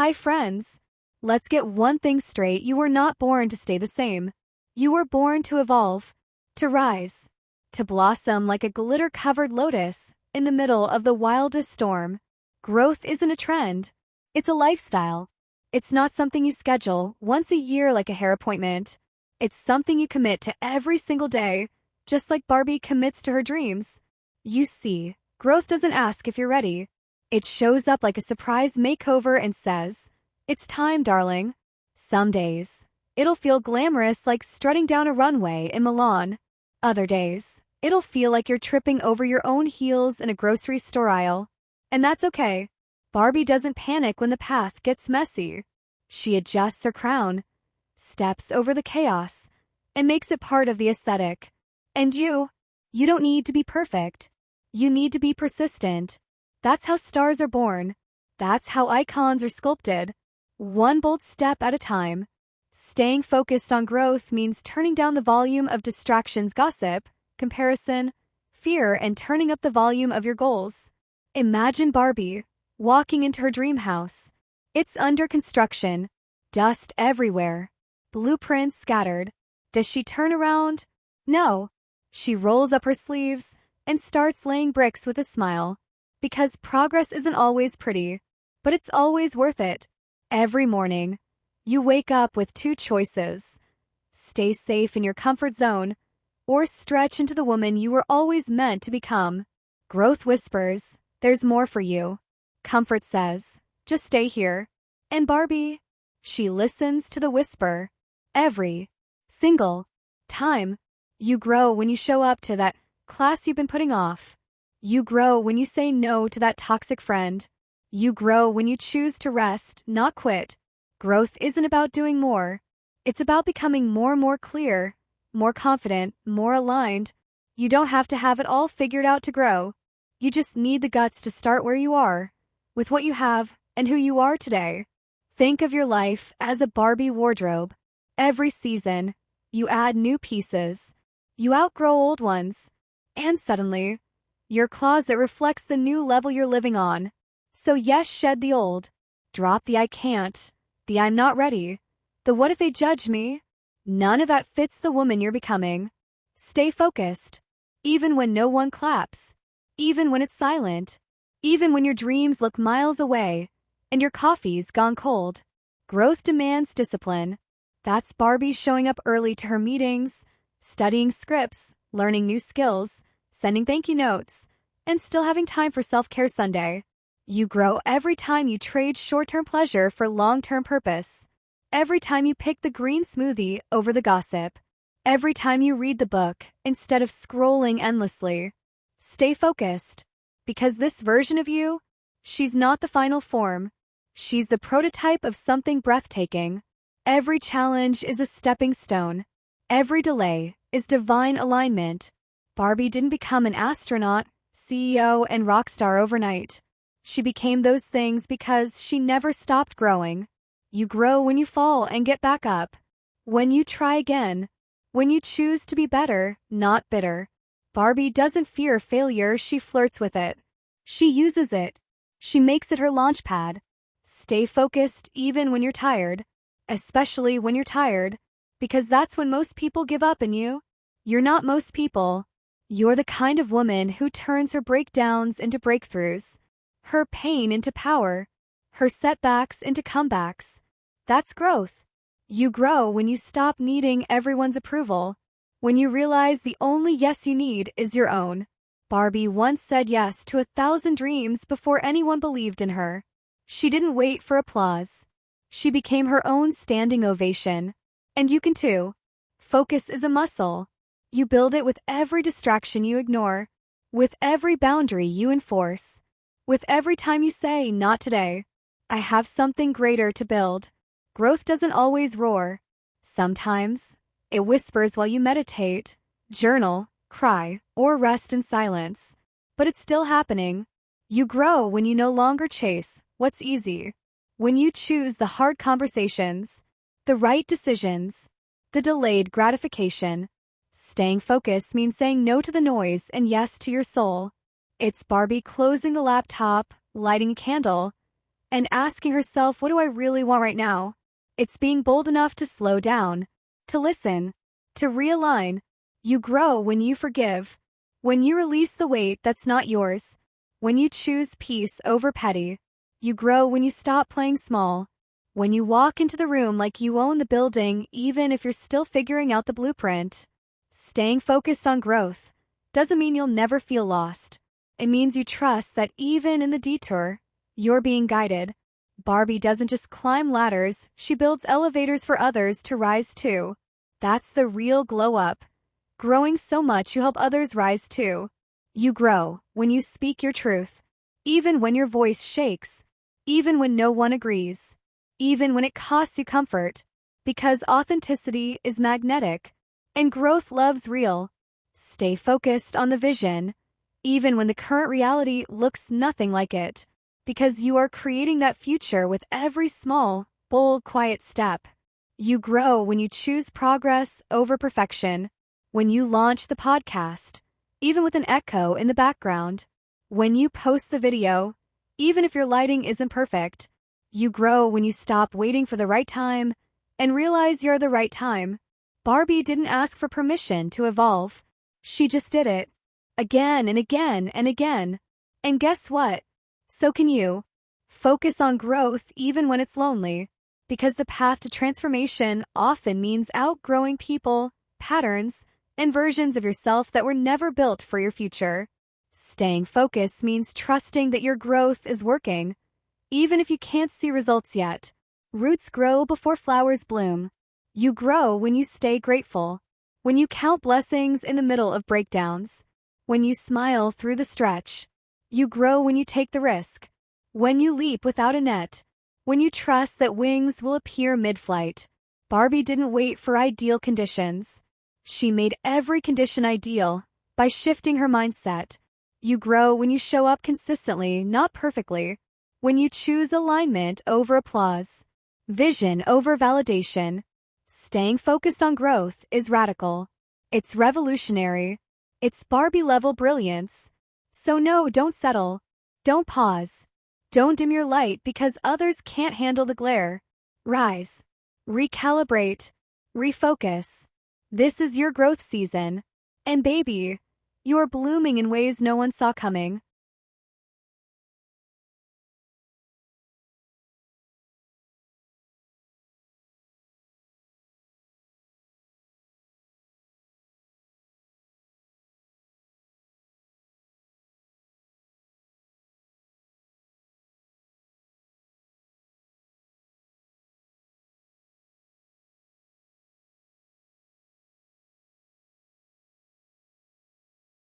Hi friends! Let's get one thing straight: you were not born to stay the same. You were born to evolve, to rise, to blossom like a glitter-covered lotus in the middle of the wildest storm. Growth isn't a trend. It's a lifestyle. It's not something you schedule once a year like a hair appointment. It's something you commit to every single day, just like Barbie commits to her dreams. You see, growth doesn't ask if you're ready. It shows up like a surprise makeover and says, "It's time, darling." Some days, it'll feel glamorous like strutting down a runway in Milan. Other days, it'll feel like you're tripping over your own heels in a grocery store aisle. And that's okay. Barbie doesn't panic when the path gets messy. She adjusts her crown, steps over the chaos, and makes it part of the aesthetic. And you don't need to be perfect. You need to be persistent. That's how stars are born. That's how icons are sculpted. One bold step at a time. Staying focused on growth means turning down the volume of distractions, gossip, comparison, fear, and turning up the volume of your goals. Imagine Barbie walking into her dream house. It's under construction, dust everywhere, blueprints scattered. Does she turn around? No. She rolls up her sleeves and starts laying bricks with a smile. Because progress isn't always pretty, but it's always worth it. Every morning, you wake up with two choices: stay safe in your comfort zone, or stretch into the woman you were always meant to become. Growth whispers, "There's more for you." Comfort says, "Just stay here." And Barbie, she listens to the whisper. Every single time. You grow when you show up to that class you've been putting off. You grow when you say no to that toxic friend. You grow when you choose to rest, not quit. Growth isn't about doing more. It's about becoming more clear, more confident, more aligned. You don't have to have it all figured out to grow. You just need the guts to start where you are, with what you have and who you are today. Think of your life as a Barbie wardrobe. Every season, you add new pieces. You outgrow old ones. And suddenly, your closet reflects the new level you're living on. So yes, shed the old. Drop the "I can't," the "I'm not ready," the "what if they judge me." None of that fits the woman you're becoming. Stay focused. Even when no one claps. Even when it's silent. Even when your dreams look miles away and your coffee's gone cold. Growth demands discipline. That's Barbie showing up early to her meetings, studying scripts, learning new skills, sending thank you notes, and still having time for self-care Sunday. You grow every time you trade short-term pleasure for long-term purpose. Every time you pick the green smoothie over the gossip. Every time you read the book instead of scrolling endlessly. Stay focused. Because this version of you, she's not the final form. She's the prototype of something breathtaking. Every challenge is a stepping stone. Every delay is divine alignment. Barbie didn't become an astronaut, CEO, and rock star overnight. She became those things because she never stopped growing. You grow when you fall and get back up. When you try again. When you choose to be better, not bitter. Barbie doesn't fear failure, she flirts with it. She uses it. She makes it her launch pad. Stay focused even when you're tired. Especially when you're tired. Because that's when most people give up on you. You're not most people. You're the kind of woman who turns her breakdowns into breakthroughs, her pain into power, her setbacks into comebacks. That's growth. You grow when you stop needing everyone's approval, when you realize the only yes you need is your own. Barbie once said yes to 1,000 dreams before anyone believed in her. She didn't wait for applause. She became her own standing ovation. And you can too. Focus is a muscle. You build it with every distraction you ignore, with every boundary you enforce, with every time you say, "Not today. I have something greater to build." Growth doesn't always roar. Sometimes, it whispers while you meditate, journal, cry, or rest in silence. But it's still happening. You grow when you no longer chase what's easy. When you choose the hard conversations, the right decisions, the delayed gratification. Staying focused means saying no to the noise and yes to your soul. It's Barbie closing the laptop, lighting a candle, and asking herself, what do I really want right now? It's being bold enough to slow down, to listen, to realign. You grow when you forgive, when you release the weight that's not yours, when you choose peace over petty. You grow when you stop playing small, when you walk into the room like you own the building even if you're still figuring out the blueprint. Staying focused on growth doesn't mean you'll never feel lost. It means you trust that even in the detour, you're being guided. Barbie doesn't just climb ladders, she builds elevators for others to rise too. That's the real glow up. Growing so much you help others rise too. You grow when you speak your truth, even when your voice shakes, even when no one agrees, even when it costs you comfort, because authenticity is magnetic, and growth loves real. Stay focused on the vision, even when the current reality looks nothing like it, because you are creating that future with every small, bold, quiet step. You grow when you choose progress over perfection, when you launch the podcast, even with an echo in the background, when you post the video, even if your lighting isn't perfect. You grow when you stop waiting for the right time and realize you're the right time. Barbie didn't ask for permission to evolve. She just did it. Again and again and again. And guess what? So can you. Focus on growth even when it's lonely, because the path to transformation often means outgrowing people, patterns, and versions of yourself that were never built for your future. Staying focused means trusting that your growth is working, even if you can't see results yet. Roots grow before flowers bloom. You grow when you stay grateful, when you count blessings in the middle of breakdowns, when you smile through the stretch. You grow when you take the risk, when you leap without a net, when you trust that wings will appear mid-flight. Barbie didn't wait for ideal conditions. She made every condition ideal by shifting her mindset. You grow when you show up consistently, not perfectly, when you choose alignment over applause, vision over validation. Staying focused on growth is radical. It's revolutionary. It's Barbie-level brilliance. So no, don't settle. Don't pause. Don't dim your light because others can't handle the glare. Rise. Recalibrate. Refocus. This is your growth season. And baby, you're blooming in ways no one saw coming.